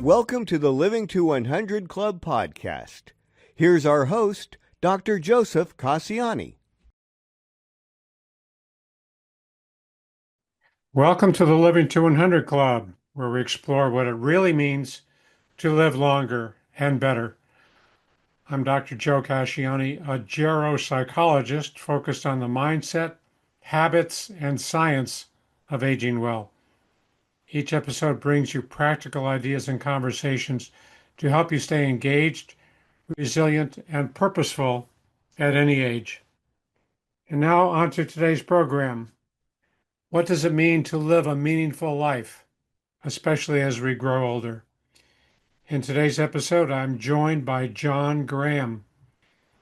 Welcome to the Living to 100 Club podcast. Here's our host, Dr. Joseph Casciani. Welcome to the Living to 100 Club, where we explore what it really means to live longer and better. I'm Dr. Joe Casciani, a geropsychologist focused on the mindset, habits, and science of aging well. Each episode brings you practical ideas and conversations to help you stay engaged, resilient, and purposeful at any age. And now on to today's program. What does it mean to live a meaningful life, especially as we grow older? In today's episode, I'm joined by John Graham,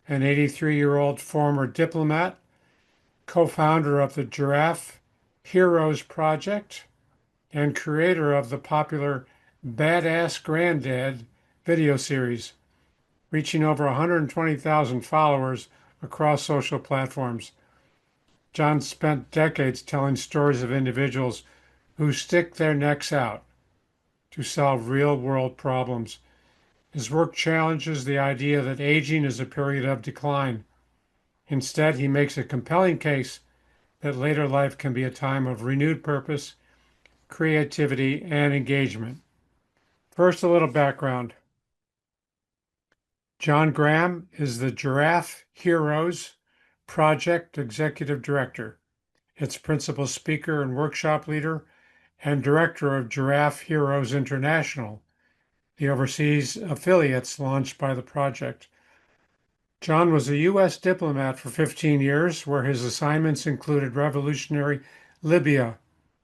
an 83-year-old former diplomat, co-founder of the Giraffe Heroes Project, and creator of the popular Badass Granddad video series, reaching over 120,000 followers across social platforms. John spent decades telling stories of individuals who stick their necks out to solve real-world problems. His work challenges the idea that aging is a period of decline. Instead, he makes a compelling case that later life can be a time of renewed purpose, creativity, and engagement. First, a little background. John Graham is the Giraffe Heroes Project Executive Director, its principal speaker and workshop leader, and director of Giraffe Heroes International, the overseas affiliates launched by the project. John was a U.S. diplomat for 15 years, where his assignments included revolutionary Libya,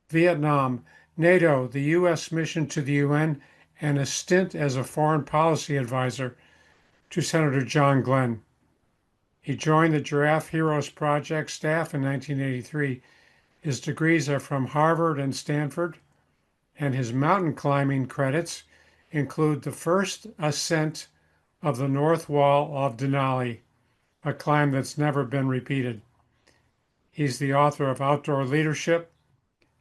Viet Nam, NATO, the U.S. mission to the UN, and a stint as a foreign policy advisor to Senator John Glenn. He joined the Giraffe Heroes Project staff in 1983. His degrees are from Harvard and Stanford, and his mountain climbing credits include the first ascent of the North Wall of Denali, a climb that's never been repeated. He's the author of Outdoor Leadership,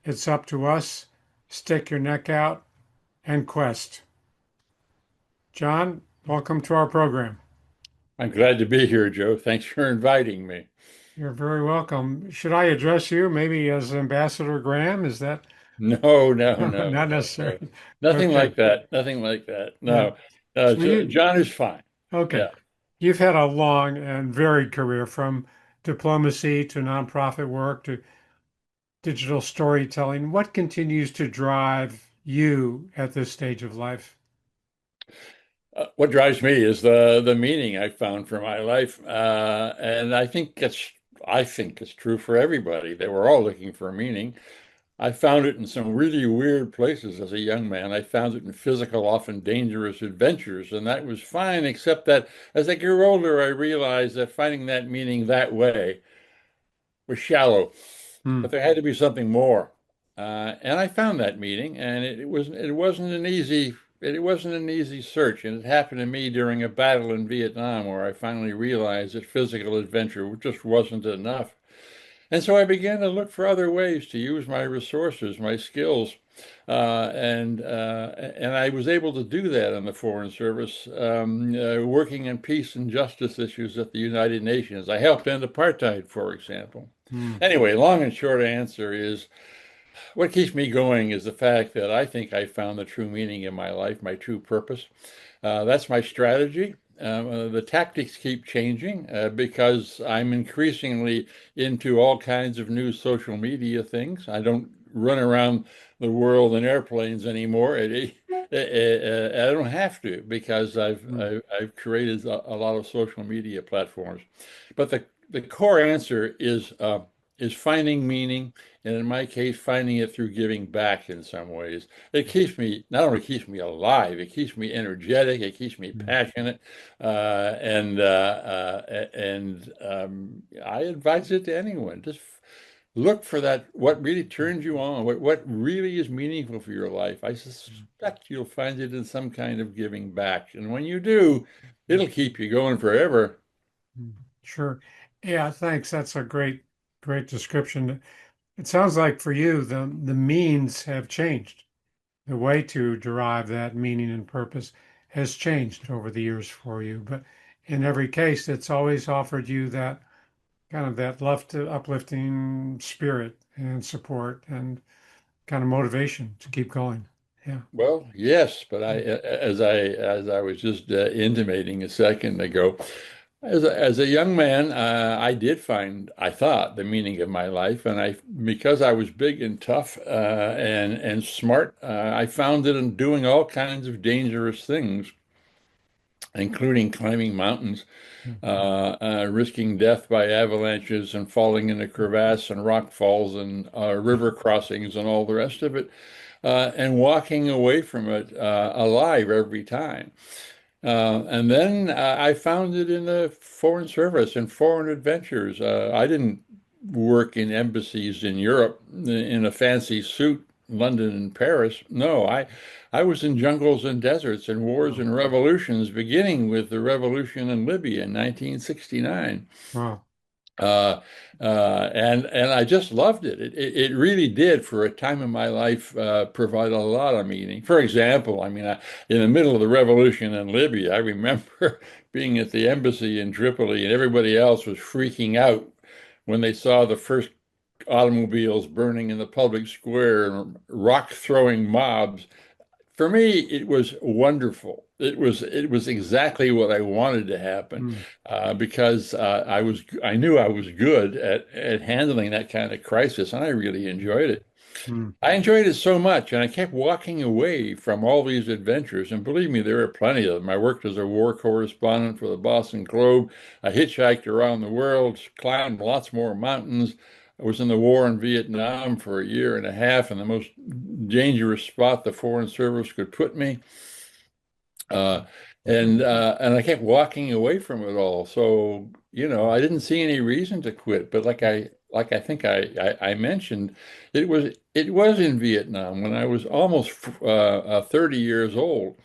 It's Up to Us, Stick Your Neck Out, and Quest. John, welcome to our program. I'm glad to be here, Joe. Thanks for inviting me. You're very welcome. Should I address you maybe as Ambassador Graham? Is that No, not no. necessary? Nothing Okay. like that. Nothing like that. Yeah. No, So you, John is fine. okay. Yeah. You've had a long and varied career from diplomacy to nonprofit work to digital storytelling. What continues to drive you at this stage of life? What drives me is the meaning I found for my life, and I think it's true for everybody. They were all looking for meaning. I found it in some really weird places as a young man. I found it in physical, often dangerous adventures, and that was fine, except that as I grew older, I realized that finding that meaning that way was shallow, Hmm. but there had to be something more. And I found that meaning, and it wasn't an easy search, and it happened to me during a battle in Viet Nam where I finally realized that physical adventure just wasn't enough. And so I began to look for other ways to use my resources, my skills, and I was able to do that in the Foreign Service, working in peace and justice issues at the United Nations. I helped end apartheid, for example. Hmm. Anyway, long and short answer is what keeps me going is the fact that I think I found the true meaning in my life, my true purpose. That's my strategy. The tactics keep changing because I'm increasingly into all kinds of new social media things. I don't run around the world in airplanes anymore. I don't have to because I've created a lot of social media platforms. But the core answer is finding meaning, and in my case, finding it through giving back in some ways. It keeps me, not only keeps me alive, it keeps me energetic, it keeps me passionate, and I advise it to anyone. Just look for that, what really turns you on, what really is meaningful for your life. I suspect you'll find it in some kind of giving back. And when you do, it'll keep you going forever. Sure. Yeah, thanks. That's a great description. It sounds like for you, the means have changed. the way to derive that meaning and purpose has changed over the years for you. But in every case, it's always offered you that kind of that left uplifting spirit and support and kind of motivation to keep going. Yeah. Well, yes, but as I was just intimating a second ago, as a young man, I did find, I thought, the meaning of my life, and because I was big and tough and smart, I found it in doing all kinds of dangerous things, including climbing mountains, risking death by avalanches and falling in a crevasse and rock falls and river crossings and all the rest of it, and walking away from it alive every time. And then I found it in the foreign service and foreign adventures. I didn't work in embassies in Europe in a fancy suit, London and Paris. No, I was in jungles and deserts and wars and revolutions, beginning with the revolution in Libya in 1969. Wow. And I just loved it. It really did, for a time in my life, provide a lot of meaning. For example, I mean, in the middle of the revolution in Libya, I remember being at the embassy in Tripoli, and everybody else was freaking out when they saw the first automobiles burning in the public square and rock throwing mobs. For me, it was wonderful. It was exactly what I wanted to happen, because I knew I was good at handling that kind of crisis, and I really enjoyed it. Mm. I enjoyed it so much, and I kept walking away from all these adventures. And believe me, there were plenty of them. I worked as a war correspondent for the Boston Globe. I hitchhiked around the world, climbed lots more mountains. I was in the war in Viet Nam for a year and a half, in the most dangerous spot the Foreign Service could put me. Uh, and I kept walking away from it all. So, I didn't see any reason to quit. But like I think I mentioned, it was in Vietnam when I was almost 30 years old,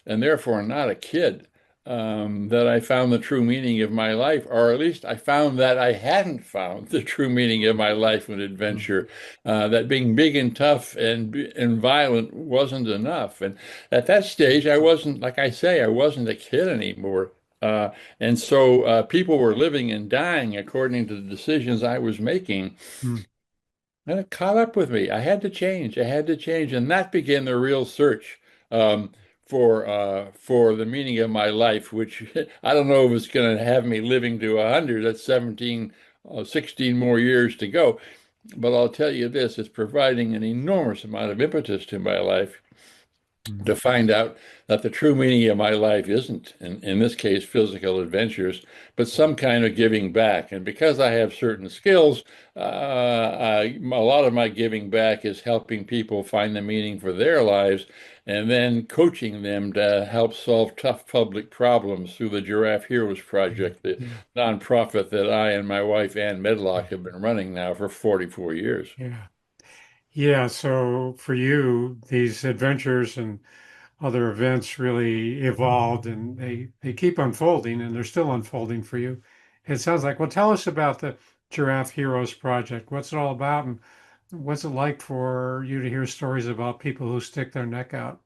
and therefore not a kid, that I found the true meaning of my life, or at least I found that I hadn't found the true meaning of my life with adventure, that being big and tough and violent wasn't enough. And at that stage, I wasn't, like I say, I wasn't a kid anymore. And so people were living and dying according to the decisions I was making. Mm. And it caught up with me. I had to change. I had to change, and that began the real search, for the meaning of my life. Which I don't know if it's going to have me living to 100. That's 16 more years to go. But I'll tell you this: it's providing an enormous amount of impetus to my life to find out that the true meaning of my life isn't, in this case, physical adventures, but some kind of giving back. And because I have certain skills, a lot of my giving back is helping people find the meaning for their lives, and then coaching them to help solve tough public problems through the Giraffe Heroes Project, the Yeah. nonprofit that I and my wife, Ann Medlock, have been running now for 44 years. Yeah. Yeah. So for you, these adventures and other events really evolved and they keep unfolding and they're still unfolding for you. It sounds like, well, tell us about the Giraffe Heroes Project. What's it all about and what's it like for you to hear stories about people who stick their neck out?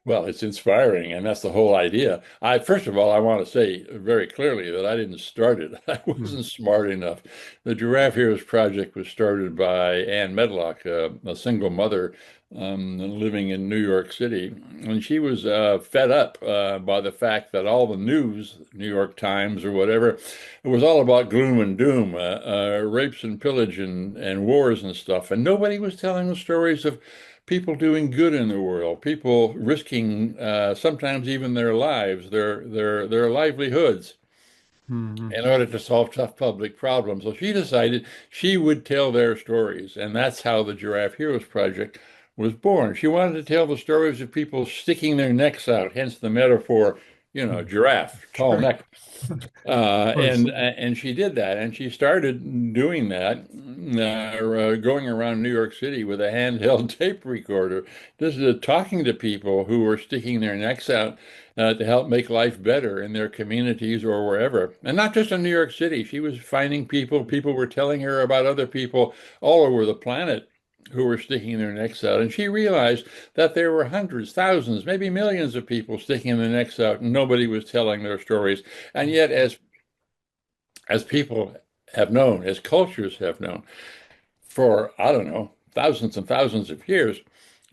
Well, it's inspiring, and that's the whole idea. First of all, I want to say very clearly that I didn't start it. I Mm. wasn't smart enough. The Giraffe Heroes Project was started by Ann Medlock, a single mother, living in New York City, and she was fed up by the fact that all the news, New York Times or whatever, it was all about gloom and doom, rapes and pillage and wars and stuff, and nobody was telling the stories of people doing good in the world, people risking sometimes even their lives, their livelihoods, Mhm. in order to solve tough public problems. So she decided she would tell their stories, and that's how the Giraffe Heroes Project was born. She wanted to tell the stories of people sticking their necks out, hence the metaphor, Mm. giraffe, tall Sure. neck. Of course. And she did that, and she started doing that, going around New York City with a handheld tape recorder, just talking to people who were sticking their necks out to help make life better in their communities or wherever. And not just in New York City. She was finding people were telling her about other people all over the planet who were sticking their necks out. And she realized that there were hundreds, thousands, maybe millions of people sticking their necks out, and nobody was telling their stories. And yet, as people have known, as cultures have known, for, I don't know, thousands and thousands of years,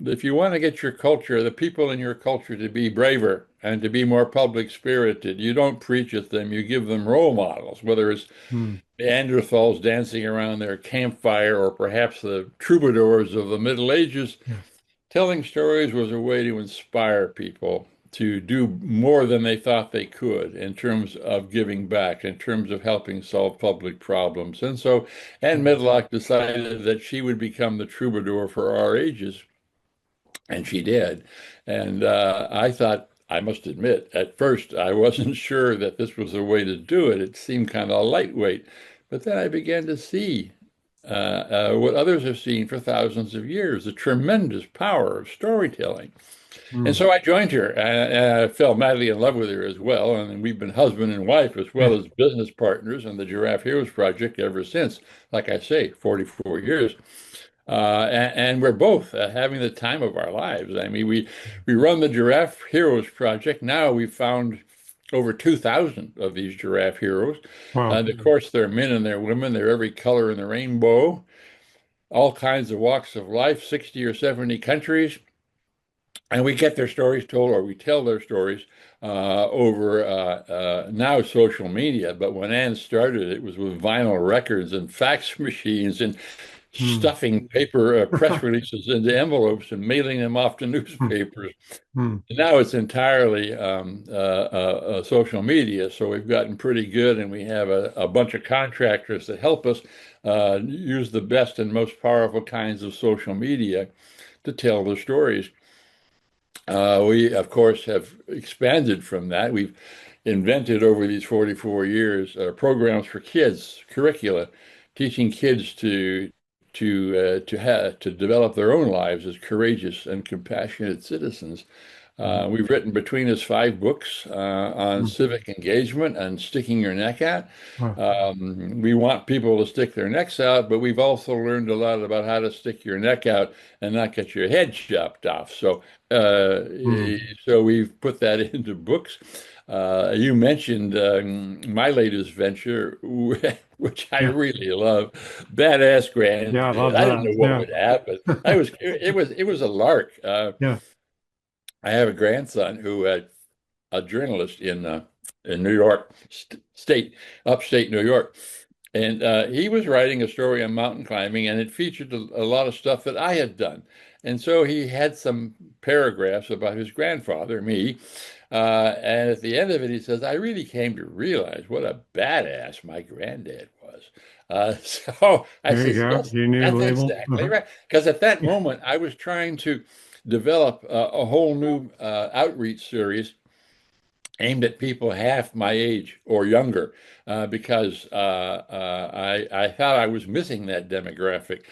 if you want to get your culture, the people in your culture to be braver and to be more public spirited, you don't preach at them, you give them role models, whether it's Mm. Neanderthals dancing around their campfire or perhaps the troubadours of the Middle Ages. Yeah. Telling stories was a way to inspire people to do more than they thought they could in terms of giving back, in terms of helping solve public problems. And so Anne Medlock decided that she would become the troubadour for our ages, and she did. And I thought, I must admit, at first I wasn't sure that this was the way to do it. It seemed kind of lightweight. But then I began to see what others have seen for thousands of years, the tremendous power of storytelling. And Mm. so I joined her, and I fell madly in love with her as well. And we've been husband and wife as well Yeah. as business partners in the Giraffe Heroes Project ever since, like I say, 44 years. And we're both having the time of our lives. I mean, we run the Giraffe Heroes Project. Now we've found over 2,000 of these giraffe heroes. Wow. And of course, they're men and they're women. They're every color in the rainbow, all kinds of walks of life, 60 or 70 countries. And we get their stories told, or we tell their stories over now social media. But when Ann started, it was with vinyl records and fax machines and Mm. stuffing paper press releases into envelopes and mailing them off to Mm. newspapers. Mm. Now it's entirely social media, so we've gotten pretty good, and we have a bunch of contractors that help us use the best and most powerful kinds of social media to tell the stories. We, of course, have expanded from that. We've invented over these 44 years programs for kids, curricula, teaching kids to develop their own lives as courageous and compassionate citizens. Mm. We've written between us 5 books on Mm. civic engagement and sticking your neck out. Wow. We want people to stick their necks out, but we've also learned a lot about how to stick your neck out and not get your head chopped off. Uh, Mm. so we've put that into books. You mentioned my latest venture, which I Yeah. really love, Badass Yeah, I Granddad. love I didn't that. know what Yeah. would happen. It was a lark. Yeah. I have a grandson who a journalist in New York State, upstate New York, and he was writing a story on mountain climbing, and it featured a lot of stuff that I had done. And so he had some paragraphs about his grandfather, me, and at the end of it, he says, "I really came to realize what a badass my granddad was." So I There you says, go. "Yes, Your new that's label. exactly right." Because at that moment, I was trying to develop a whole new outreach series aimed at people half my age or younger, because I thought I was missing that demographic.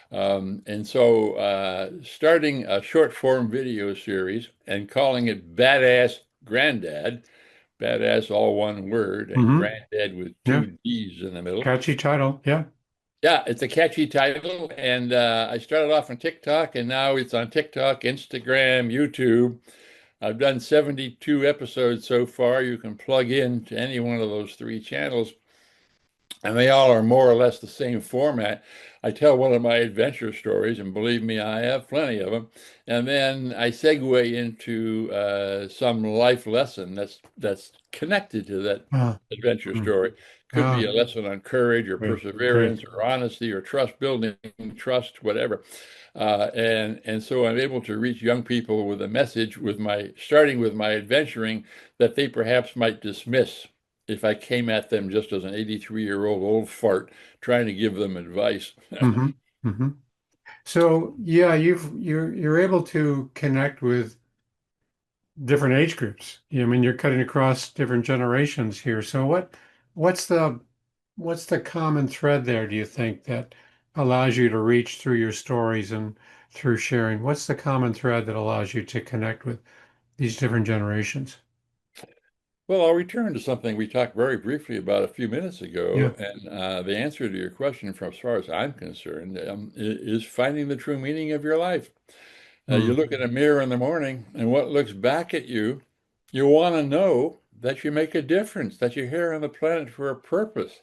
And so starting a short form video series and calling it Badass Granddad, badass all one word, and Hmm. granddad with Yeah. two D's in the middle. Catchy title. Yeah. Yeah, it's a catchy title. And I started off on TikTok, and now it's on TikTok, Instagram, YouTube. I've done 72 episodes so far. You can plug in to any one of those 3 channels, and they all are more or less the same format. I tell one of my adventure stories, and believe me, I have plenty of them. And then I segue into some life lesson that's connected to that Ah. adventure Mm. story. Could be Ah. a lesson on courage or Great. Great. perseverance or honesty or trust building, trust, whatever. And so I'm able to reach young people with a message with my starting with my adventuring that they perhaps might dismiss if I came at them just as an 83-year-old old fart trying to give them advice. Hmm. Hmm. So yeah, you're able to connect with different age groups. I mean, you're cutting across different generations here. So what's the what's the common thread there, do you think, that allows you to reach through your stories and through sharing? What's the common thread that allows you to connect with these different generations? Well, I'll return to something we talked very briefly about a few minutes Yeah. ago, and the answer to your question, from as far as I'm concerned, is finding the true meaning of your life. You Mm. look in a mirror in the morning, and what looks back at you, you want to know that you make a difference, that you're here on the planet for a purpose.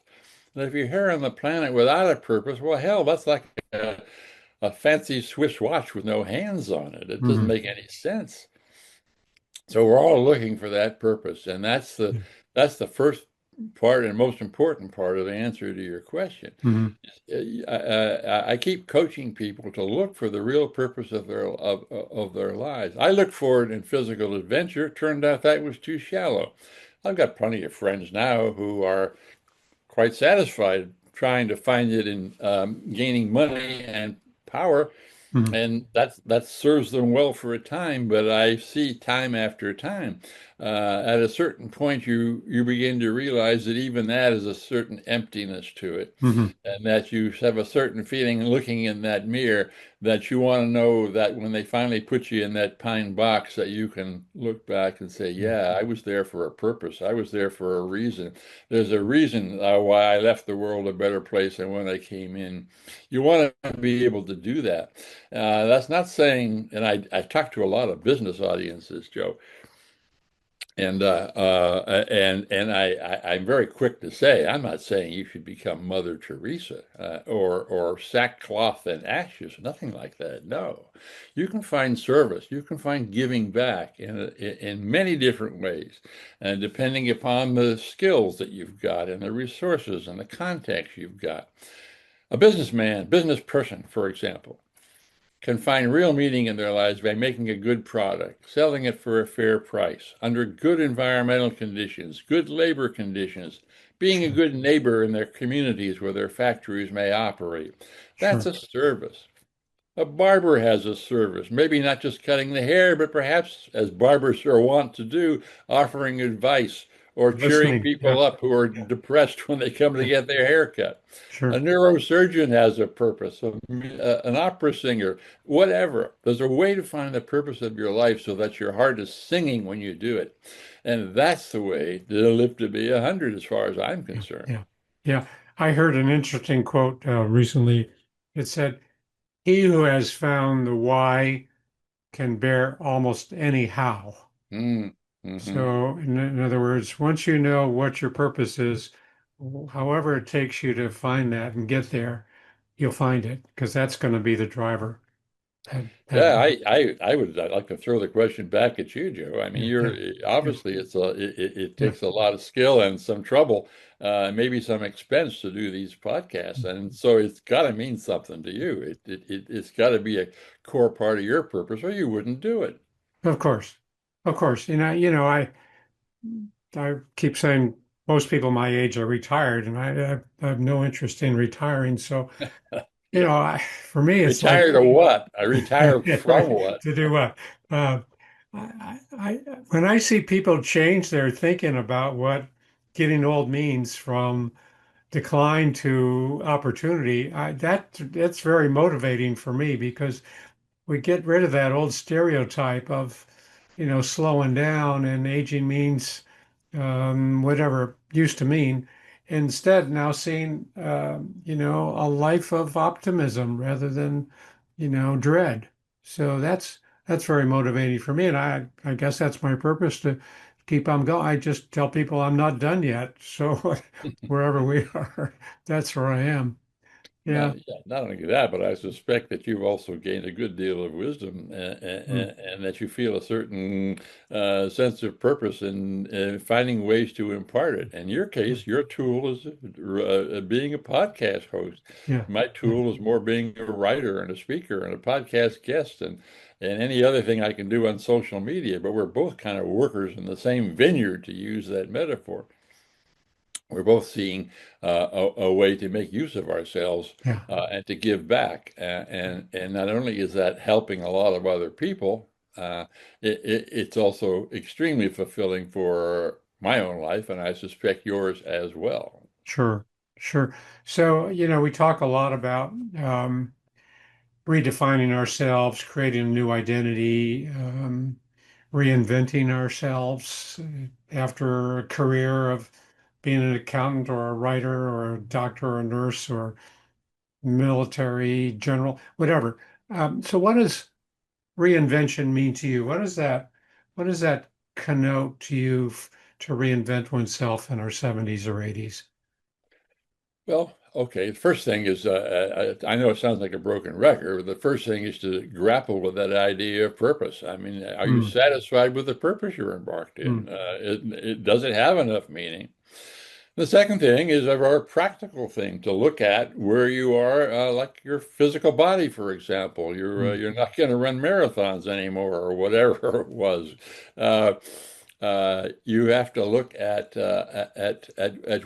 And if you're here on the planet without a purpose, well, hell, that's like a fancy Swiss watch with no hands on it. It doesn't Mm. make any sense. So we're all looking for that purpose, and Yeah. that's the first part and most important part of the answer to your question. Mm. I keep coaching people to look for the real purpose of their lives. I looked for it in physical adventure. Turned out that was too shallow. I've got plenty of friends now who are quite satisfied trying to find it in gaining money and power, Mm. and that serves them well for a time. But I see time after time, at a certain point, you begin to realize that even that is a certain emptiness to it, Mm. and that you have a certain feeling looking in that mirror that you want to know that when they finally put you in that pine box, that you can look back and say, Mm. yeah, I was there for a purpose. I was there for a reason. There's a reason why I left the world a better place than when I came in. You want to be able to do that. That's not saying, and I talk to a lot of business audiences, Joe, I'm very quick to say I'm not saying you should become Mother Teresa, or sackcloth and ashes, nothing like that. No, you can find service, you can find giving back in many different ways, and depending upon the skills that you've got and the resources and the contacts you've got. A businessman, business person, for example, can find real meaning in their lives by making a good product, selling it for a fair price, under good environmental conditions, good labor conditions, being a Sure. good neighbor in their communities where their factories may operate. That's Sure. a service. A barber has a service, maybe not just cutting the hair, but perhaps, as barbers are wont to do, offering advice or cheering Listening. Yeah. people up who are depressed when they come to Yeah. get their hair cut. A Sure. neurosurgeon has a purpose, an opera singer, whatever. There's a way to find the purpose of your life so that your heart is singing when you do it. And that's the way to live to be 100, as far as I'm Yeah. concerned. Yeah. Yeah. I heard an interesting quote recently. It said, "He who has found the why can bear almost any how." Mm, hmm. So, in other words, once you know what your purpose is, however it takes you to find that and get there, you'll find it because that's going to be the driver. That Yeah, I would I'd like to throw the question back at you, Joe. I mean, yeah, you're yeah, yeah, obviously it yeah. takes a lot of skill and some trouble, maybe some expense to do these podcasts, and so it's got to mean something to you. It's got to be a core part of your purpose, or you wouldn't do it. Of course, of course. I keep saying most people my age are retired, and I have no interest in retiring. So, Yeah, for me, it's like retired or what? I retired yeah, from right, what? to do what? When I see people change their thinking about what getting old means from decline to opportunity, that's very motivating for me because we get rid of that old stereotype of, slowing down and aging means whatever it used to mean. Instead, now seeing, a life of optimism rather than, dread. So that's very motivating for me, and I guess that's my purpose to keep on going. I just tell people I'm not done yet. So wherever we are, that's where I am. Yeah. Not only that, but I suspect that you've also gained a good deal of wisdom, Mm. and that you feel a certain sense of purpose in finding ways to impart it. In your Mm. case, your tool is being a podcast host. Yeah. My Yeah. tool is more being a writer and a speaker and a podcast guest, and any other thing I can do on social media. But we're both kind of workers in the same vineyard, to use that metaphor. We're both seeing a way to make use of ourselves, Yeah. and to give back. And not only is that helping a lot of other people, it's also extremely fulfilling for my own life, and I suspect yours as well. Sure. Sure. So, we talk a lot about redefining ourselves, creating a new identity, reinventing ourselves after a career of being an accountant or a writer or a doctor or a nurse or military general, whatever. So what does reinvention mean to you? What does that connote to you to reinvent oneself in our 70s or 80s? Well, okay. The first thing is, I know it sounds like a broken record, but the first thing is to grapple with that idea of purpose. I mean, are you Mm, satisfied with the purpose you're embarked mm, in? Does it have enough meaning? The second thing is a very practical thing to look at where you are, like your physical body, for example. mm, You're not going to run marathons anymore, or whatever it was. Uh, you have to look at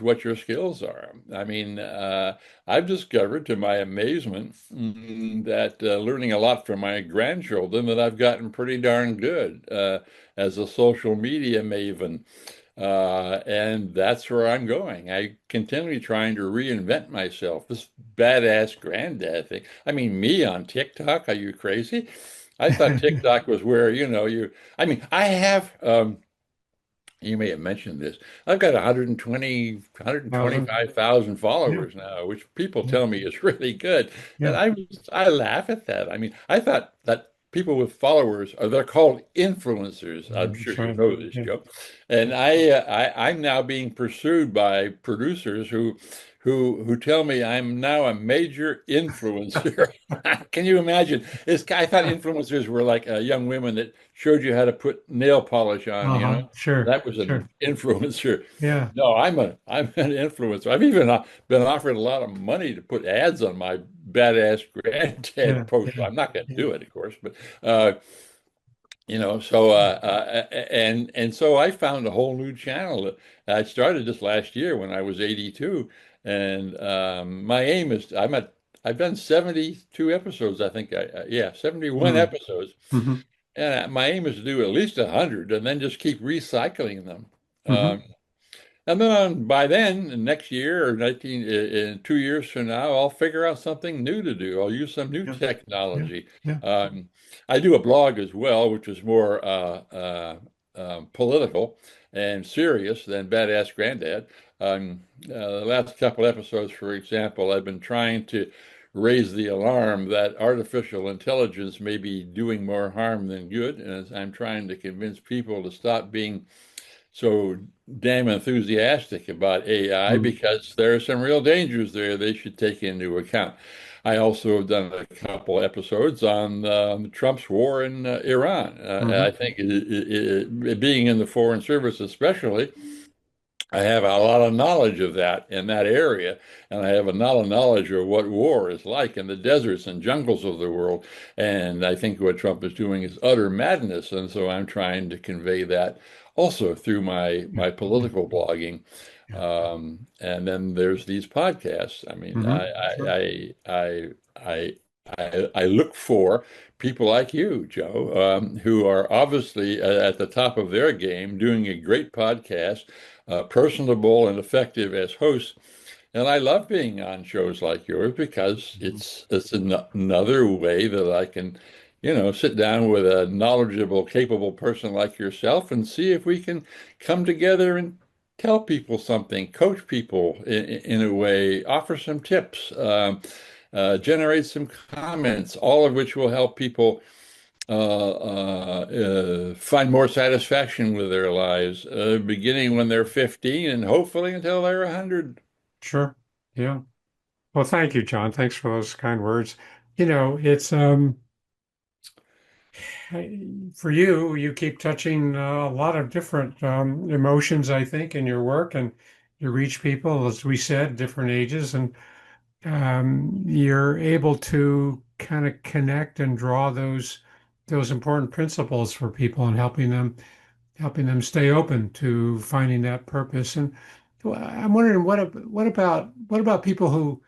what your skills are. I mean, I've discovered, to my amazement, that learning a lot from my grandchildren, that I've gotten pretty darn good as a social media maven. And that's where I'm going. I continually trying to reinvent myself. This badass granddad thing. I mean, me on TikTok, are you crazy? I thought TikTok was where, I mean, I have, you may have mentioned this. I've got 120, thousand. 125,000 Yeah, followers now, which people yeah, tell me is really good. And yeah. I laugh at that. I mean, I thought that people with followers are they're called influencers. I'm sure That's you right. know this, Yeah. Joe. And I'm now being pursued by producers who tell me I'm now a major influencer. Can you imagine? I thought influencers were like young women that showed you how to put nail polish on, Uh-huh. Sure, that was an sure. influencer. Yeah, No, I'm an influencer. I've even been offered a lot of money to put ads on my badass granddad yeah, post. yeah, I'm not going to yeah. do it, of course, but uh, so and so I found a whole new channel. I started this last year when I was 82, and my aim is I've done 72 episodes. I think yeah, 71 Mm, episodes, hmm, and my aim is to do at least 100, and then just keep recycling them. hmm. And then by then, next year or 19, in 2 years from now, I'll figure out something new to do. I'll use some new Yeah, yeah, technology. yeah. Um, I do a blog as well, which is more political and serious than Badass Granddad. The last couple episodes, for example, I've been trying to raise the alarm that artificial intelligence may be doing more harm than good, and I'm trying to convince people to stop being so damn enthusiastic about AI Mm, because there are some real dangers there they should take into account. I also have done a couple episodes on Trump's war in Iran. I hmm. think being in the foreign service, especially, I have a lot of knowledge of that in that area, and I have a lot of knowledge of what war is like in the deserts and jungles of the world. And I think what Trump is doing is utter madness, and so I'm trying to convey that also through Yeah, my yeah, political blogging. yeah. And then there's these podcasts. I mean, Hmm. Sure. I look for people like you, Joe, who are obviously at the top of their game, doing a great podcast, personable and effective as hosts. And I love being on shows like yours because Mhm. it's another way that I can, sit down with a knowledgeable, capable person like yourself and see if we can come together and tell people something, coach people in a way, offer some tips, generate some comments, all of which will help people find more satisfaction with their lives, beginning when they're 15 and hopefully until they're 100. Sure. Yeah. Well, thank you, John. Thanks for those kind words. It's for you, you keep touching a lot of different emotions, I think, in your work, and you reach people, as we said, different ages, and you're able to kind of connect and draw those important principles for people and helping them stay open to finding that purpose. And I'm wondering what about people who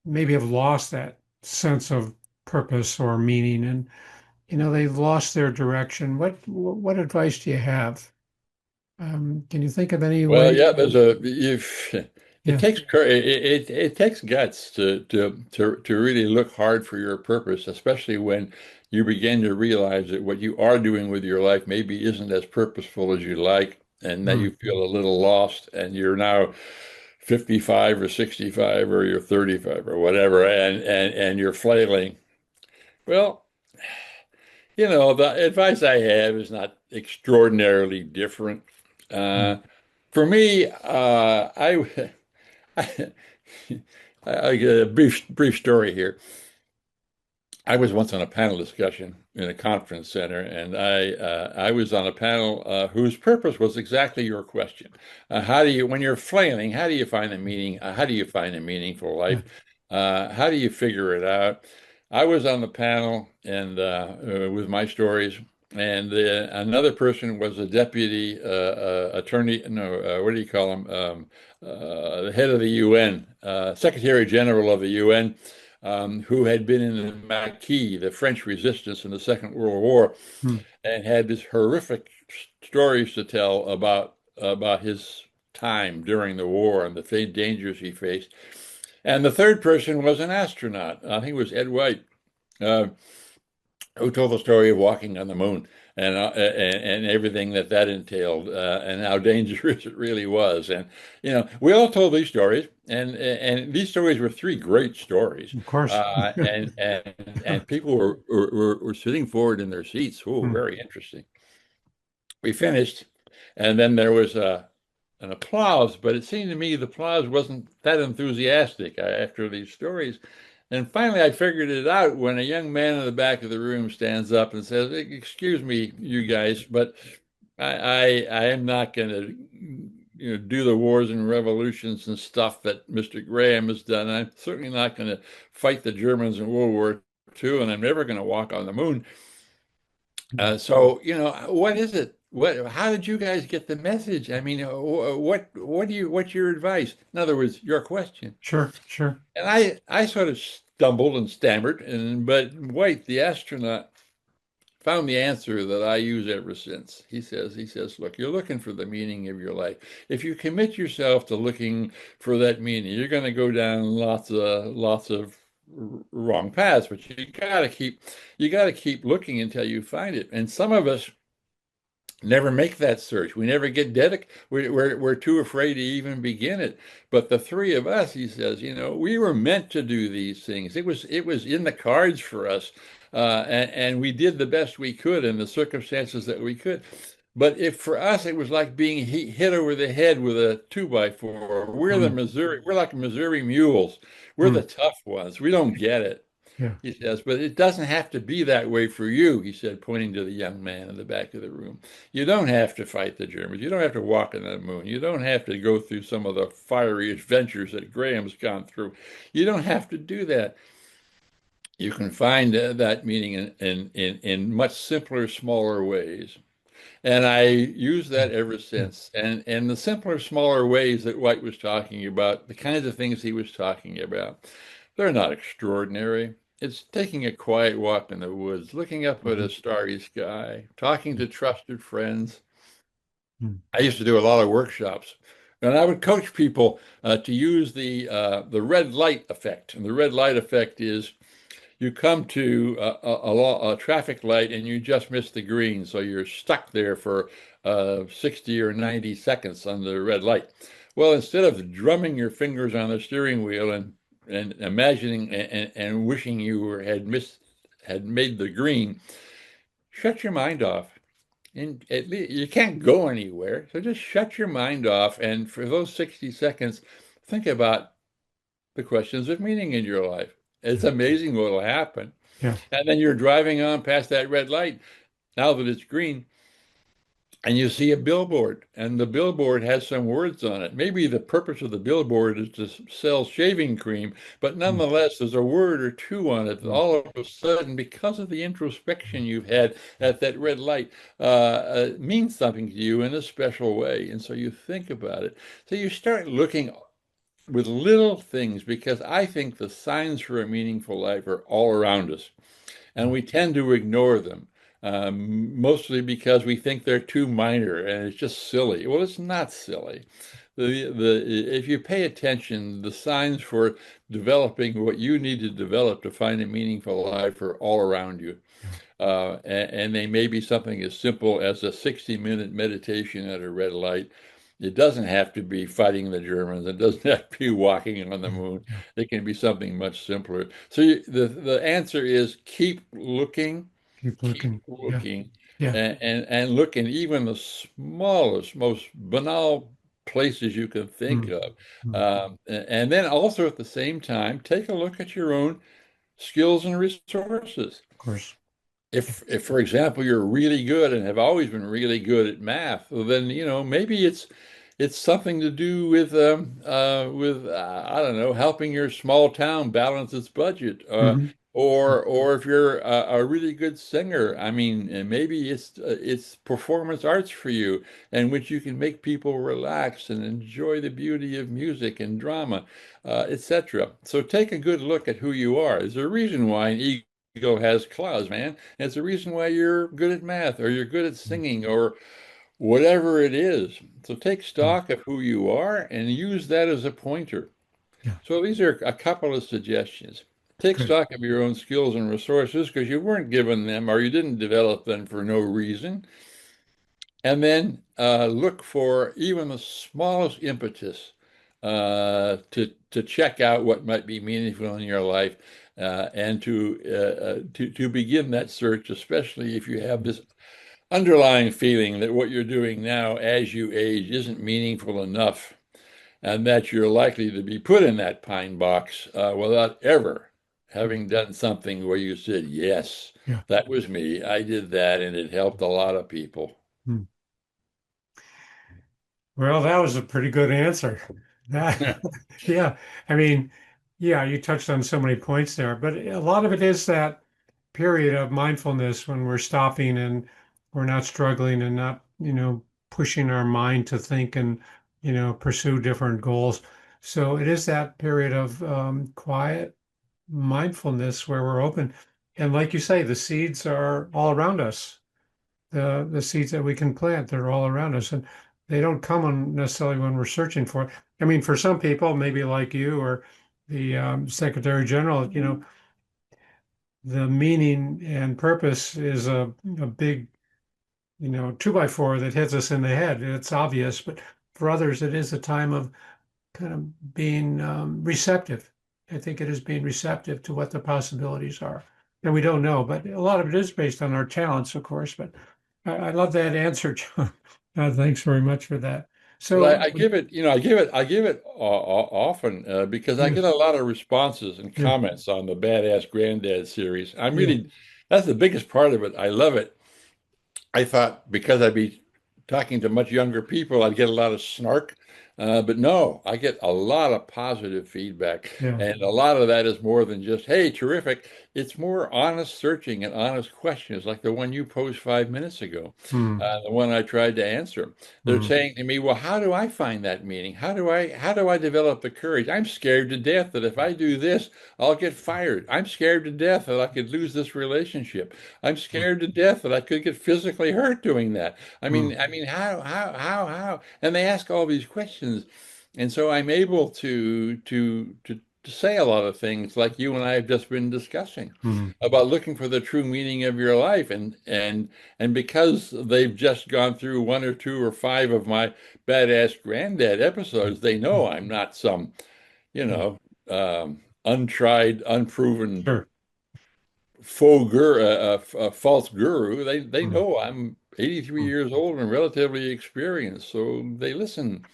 maybe have lost that sense of purpose or meaning, and they've lost their direction. What advice do you have? Can you think of any Well, way? yeah, there's a if It Yeah. takes it takes guts to really look hard for your purpose, especially when you begin to realize that what you are doing with your life maybe isn't as purposeful as you like, and that you Mm. feel a little lost, and you're now 55 or 65 or you're 35 or whatever, and you're flailing. Well, the advice I have is not extraordinarily different. Mm. Uh, for me, I, I get a brief story here. I was once on a panel discussion in a conference center, and I was on a panel whose purpose was exactly your question. When you're flailing, how do you find a meaning? How do you find a meaningful Yeah. life? How do you figure it out? I was on the panel and with my stories, and another person was a deputy attorney. No, what do you call him? The head of the UN, Secretary General of the UN, who had been in the Maquis, the French resistance in the Second World War, Mm. and had these horrific stories to tell about his time during the war and the dangers he faced. And the third person was an astronaut. I think it was Ed White, uh, who told the story of walking on the moon and everything that entailed, and how dangerous it really was. And we all told these stories, and these stories were three great stories. Of course. And people were sitting forward in their seats. Oh, Mm. very interesting. We finished, and then there was an applause, but it seemed to me the applause wasn't that enthusiastic after these stories. And finally, I figured it out when a young man in the back of the room stands up and says, "Excuse me, you guys, but I am not going to, do the wars and revolutions and stuff that Mr. Graham has done. I'm certainly not going to fight the Germans in World War II, and I'm never going to walk on the moon. So, what is it? How did you guys get the message? I mean, what's your advice? In other words, your question." Sure, sure. And I sort of stumbled and stammered, but White, the astronaut, found the answer that I use ever since. He says, look, you're looking for the meaning of your life. If you commit yourself to looking for that meaning, you're going to go down lots of wrong paths, but you got to keep looking until you find it. And some of us never make that search. We never get dedicated. We're too afraid to even begin it. But the three of us, he says, we were meant to do these things. It was in the cards for us, and we did the best we could in the circumstances that we could. But if for us it was like being hit over the head with a 2x4, Mm. We're like Missouri mules. We're the Mm. tough ones. We don't get it. Yeah. He says, but it doesn't have to be that way for you, he said, pointing to the young man in the back of the room. You don't have to fight the Germans. You don't have to walk on the moon. You don't have to go through some of the fiery adventures that Graham's gone through. You don't have to do that. You can find that meaning in much simpler, smaller ways. And I use that ever Yeah. since. And the simpler, smaller ways that White was talking about, the kinds of things he was talking about, they're not extraordinary. It's taking a quiet walk in the woods, looking up at Mhm. a starry sky, talking to trusted friends. Mm. I used to do a lot of workshops, and I would coach people to use the red light effect. And the red light effect is you come to a traffic light and you just miss the green, so you're stuck there for 60 or 90 seconds on the red light. Well, instead of drumming your fingers on the steering wheel and imagining and wishing you had made the green, shut your mind off. And at least you can't go anywhere, so just shut your mind off, and for those 60 seconds, think about the questions of meaning in your life. It's Yeah. amazing what will happen. Yeah. And then you're driving on past that red light, now that it's green, and you see a billboard, and the billboard has some words on it. Maybe the purpose of the billboard is to sell shaving cream, but Mm. nonetheless, there's a word or two on it that Mm. all of a sudden, because of the introspection you've had at that red light, means something to you in a special way. And so you think about it. So you start looking with little things, because I think the signs for a meaningful life are all around us, and Mm. we tend to ignore them, mostly because we think they're too minor and it's just silly. Well, it's not silly. if you pay attention, the signs for developing what you need to develop to find a meaningful life are all around you. Yeah. And they may be something as simple as a 60-minute meditation at a red light. It doesn't have to be fighting the Germans. It doesn't have to be walking on the Yeah. moon. Yeah. It can be something much simpler. So the answer is Keep keep looking. Yeah. looking, Yeah. and look in even the smallest, most banal places you can think Mm. of. Mm. Of And then also at the same time, take a look at your own skills and resources. course. If for example you're really good and have always been really good at math, well, then maybe it's something to do with I don't know, helping your small town balance its budget, Hmm. or if you're a really good singer, I mean, maybe it's performance arts for you, in which you can make people relax and enjoy the beauty of music and drama, etc. So take a good look at who you are. There's a reason why an eagle has claws, man. And it's the reason why you're good at math or you're good at singing or whatever it is. So take Mm. stock of who you are and use that as a pointer. Yeah. So these are a couple of suggestions. Take Good. stock of your own skills and resources because you weren't given them or you didn't develop them for no reason. And then look for even the smallest impetus to check out what might be meaningful in your life, and to begin that search, especially if you have this underlying feeling that what you're doing now as you age isn't meaningful enough, and that you're likely to be put in that pine box without ever Mm. having done something where you said, yes, Yeah. that was me. I did that, and it helped a lot of people. Mm. Well, that was a pretty good answer. That, yeah. I mean, yeah, you touched on so many points there, but a lot of it is that period of mindfulness when we're stopping and we're not struggling and not, pushing our mind to think and, pursue different goals. So it is that period of quiet mindfulness where we're open. And like you say, the seeds are all around us. The seeds that we can plant, they're all around us, and they don't come on necessarily when we're searching for it. I mean, for some people, maybe like you or the Secretary General, the meaning and purpose is a big, two by four that hits us in the head. It's obvious, but for others, it is a time of kind of being receptive. I think it is being receptive to what the possibilities are. And we don't know, but a lot of it is based on our talents, of course. But I love that answer, John. Thanks very much for that. Well, So, I give it, I give it often because I yeah, get a lot of responses and yeah, comments on the Badass Granddad series. yeah, That's the biggest part of it. I love it. I thought because I'd be talking to much younger people, I'd get a lot of snark. But no, I get a lot of positive feedback. yeah. And a lot of that is more than just, hey, terrific. It's more honest searching and honest questions like the one you posed 5 minutes ago, Mm, the one I tried to answer. They're mm, saying to me, well, how do I find that meaning? How do I develop the courage? I'm scared to death that if I do this, I'll get fired. I'm scared to death that I could lose this relationship. I'm mm, scared to death that I could get physically hurt doing that. I mm, mean, I mean, how? And they ask all these questions, and so I'm able to say a lot of things like you and I have just been discussing mm, about looking for the true meaning of your life, and because they've just gone through one or two or five of my Badass Granddad episodes, they know I'm not some, you mm. know, untried, unproven Sure. false guru. They Mm, know I'm 83 mm, years old and relatively experienced, so they listen,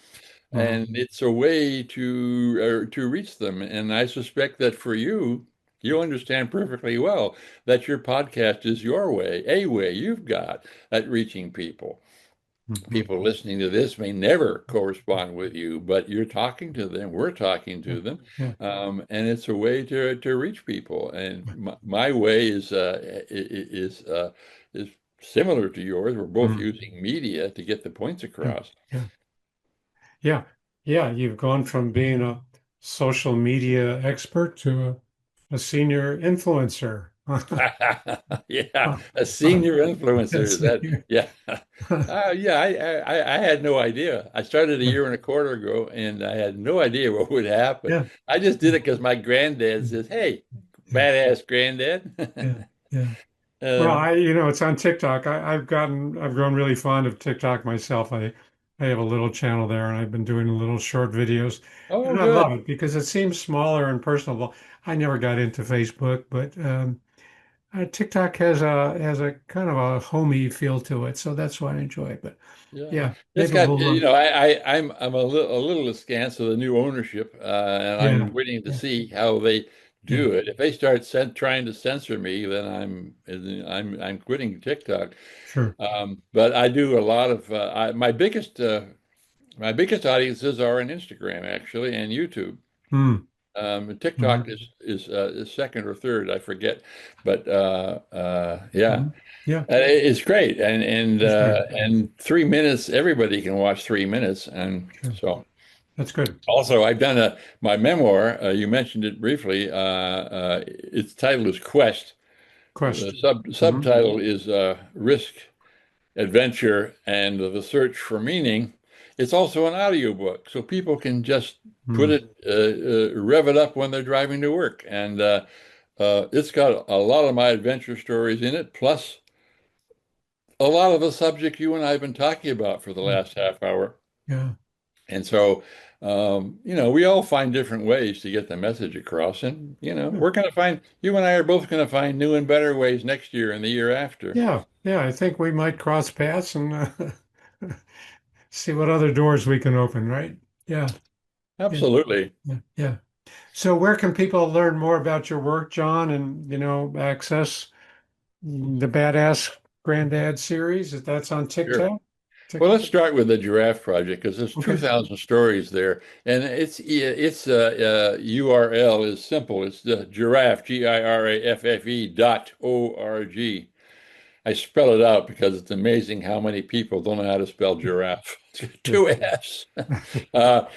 mm. and it's a way to reach them. And I suspect that for you, you understand perfectly well that your podcast is your way, a way you've got at reaching people. Mhm. People listening to this may never correspond with you, but you're talking to them, we're talking Yeah, to them, yeah, and it's a way to reach people. And yeah. my way is similar to yours. We're both Mm, using media to get the points yeah, across. yeah, yeah, yeah. You've gone from being a social media expert to a senior influencer. Yeah, a senior influencer. Is that, yeah. Yeah, I had no idea. I started a year and a quarter ago, and I had no idea what would happen. Yeah, I just did it because my granddad says, "Hey, yeah, badass granddad." yeah, yeah. Well, Uh, it's on TikTok. I've grown really fond of TikTok myself. I have a little channel there, and I've been doing little short videos, oh, and I love good. it because it seems smaller and personable. I never got into Facebook, but TikTok has a kind of a homey feel to it, so that's why I enjoy it. But Yeah, yeah, it's maybe got, we'll I'm a little askance of the new ownership, and yeah, I'm waiting to yeah, see how they yeah, do it. If they start trying to censor me, then I'm quitting TikTok. sure. But I do a lot of my biggest audiences are on Instagram actually and YouTube. Hmm. TikTok Hmm. is second or third, I forget, but yeah. Hmm. Yeah, It's great, that's great. and 3 minutes. Everybody can watch 3 minutes, and Sure, so that's good. also I've done my memoir. You mentioned it briefly. Its title is Quest. The Quest. Hmm. subtitle is Risk, Adventure, and the Search for Meaning. It's also an audiobook, so people can just put Hmm. it, rev it up when they're driving to work, and it's got a lot of my adventure stories in it, plus a lot of the subject you and I have been talking about for the last half hour. Yeah. And so, we all find different ways to get the message across. And, Yeah. we're going to find, you and I are both going to find new and better ways next year and the year after. Yeah, yeah, I think we might cross paths and see what other doors we can open, right? Yeah, yeah, Absolutely. yeah, yeah. So where can people learn more about your work, John, and access the Badass Granddad series? If that's on Sure. TikTok? Well, TikTok? let's start with the Giraffe Project because there's Okay. 2,000 stories there, and its URL is simple. It's the Giraffe, GIRAFFE.org. I spell it out because it's amazing how many people don't know how to spell giraffe. Yeah. Two F's. My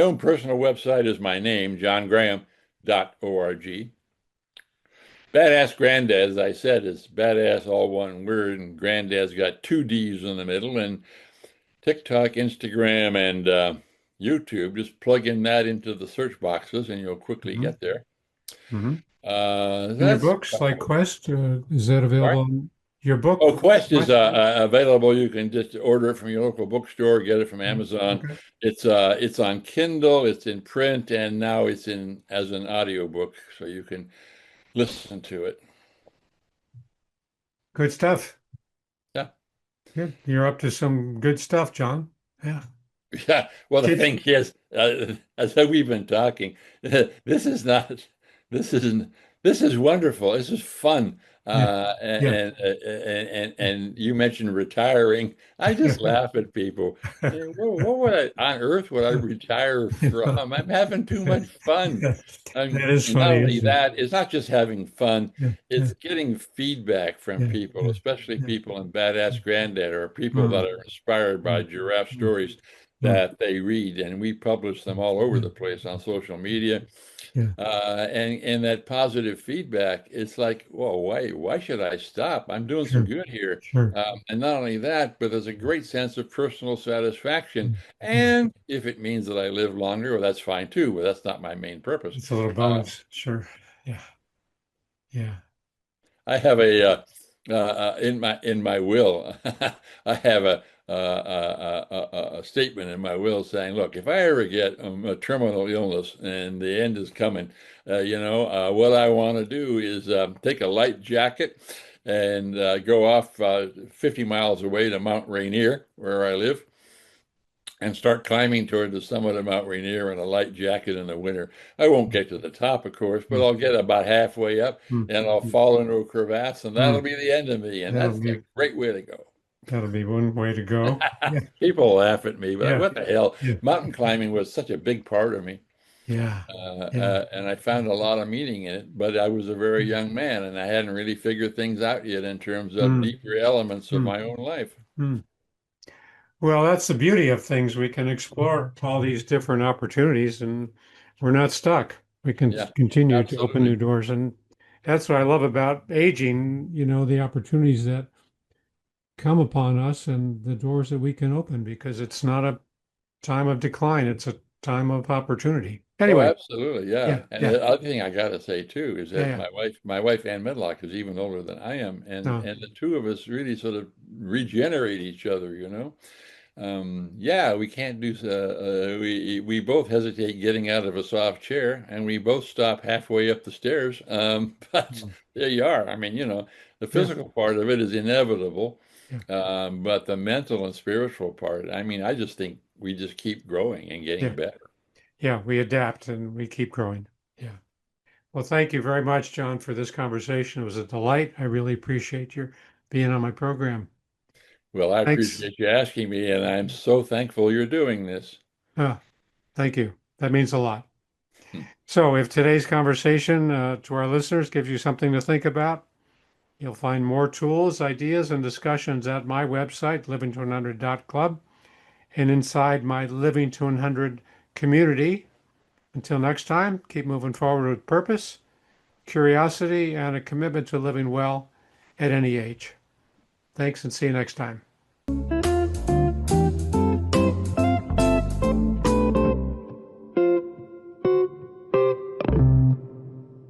own personal website is my name, johngraham.org. Badass Granddad, as I said, is badass all one word, and Granddad's got two D's in the middle. And TikTok, Instagram, and YouTube, just plug in that into the search boxes, and you'll quickly Hmm. get there. Hmm. And your That's books like Quest, is that available Sorry. on your book? Oh, Quest is Quest? available. You can just order it from your local bookstore, get it from Yeah. Amazon. Okay. It's on Kindle, it's in print, and now it's in as an audiobook, so you can listen to it. Good stuff. Yeah. Good. You're up to some good stuff, John. Yeah. Yeah. Well, the Keep. thing is, as we've been talking, this is not, this isn't, this is wonderful. This is fun. Yeah. Yeah. And you mentioned retiring. I just laugh at people. What would on earth would I retire from? I'm having too much fun. Yeah. That is And not funny, only isn't it? that, it's not just having fun, Yeah, yeah, it's getting feedback from yeah, people, yeah, especially yeah. people in Badass Granddad or people that Mm, are inspired by mm, giraffe mm, stories mm, that they read. And we publish them all over yeah, the place on social media. yeah, And that positive feedback, it's like, well, why should I stop? I'm doing some sure, good here. sure. And not only that, but there's a great sense of personal satisfaction. Mm, mm. And if it means that I live longer, well, that's fine too, but that's not my main purpose. It's a little Uh, bonus. Sure. Yeah, yeah, I have in my will, I have a statement in my will saying, look, if I ever get a terminal illness and the end is coming, what I want to do is take a light jacket and go off 50 miles away to Mount Rainier, where I live, and start climbing toward the summit of Mount Rainier in a light jacket in the winter. I won't get to the top, of course, but mm, I'll get about halfway up mm, and I'll mm, fall into a crevasse, and that'll mm. be the end of me. And That'll that's a be great way to go. that'll be one way to go. Yeah, People laugh at me, but yeah, what the hell? yeah, Mountain climbing was such a big part of me. yeah, yeah. And I found a lot of meaning in it, but I was a very Mm, young man and I hadn't really figured things out yet in terms of mm, deeper elements of mm, my own life. mm. Well, that's the beauty of things. We can explore all these different opportunities, and we're not stuck. We can Yeah, continue to open new absolutely. doors, and That's what I love about aging, the opportunities that come upon us and the doors that we can open because it's not a time of decline, it's a time of opportunity. Oh, Anyway, absolutely, yeah, yeah. And yeah, the other thing I got to say too is yeah, that yeah. my wife Ann Medlock is even older than I am, No, and the two of us really sort of regenerate each other, Yeah, we can't do. We both hesitate getting out of a soft chair, and we both stop halfway up the stairs. But mm, there you are. I mean, the yeah, physical part of it is inevitable, yeah, but the mental and spiritual part. I mean, I just think we just keep growing and getting yeah, better. yeah. We adapt and we keep growing. Yeah. Well, thank you very much, John, for this conversation. It was a delight. I really appreciate your being on my program. Well, I Thanks. appreciate you asking me, and I'm so thankful you're doing this. Ah, thank you. That means a lot. So, if today's conversation to our listeners gives you something to think about, you'll find more tools, ideas, and discussions at my website, living to100.club, and inside my Living to 100 community. Until next time, keep moving forward with purpose, curiosity, and a commitment to living well at any age. Thanks and see you next time.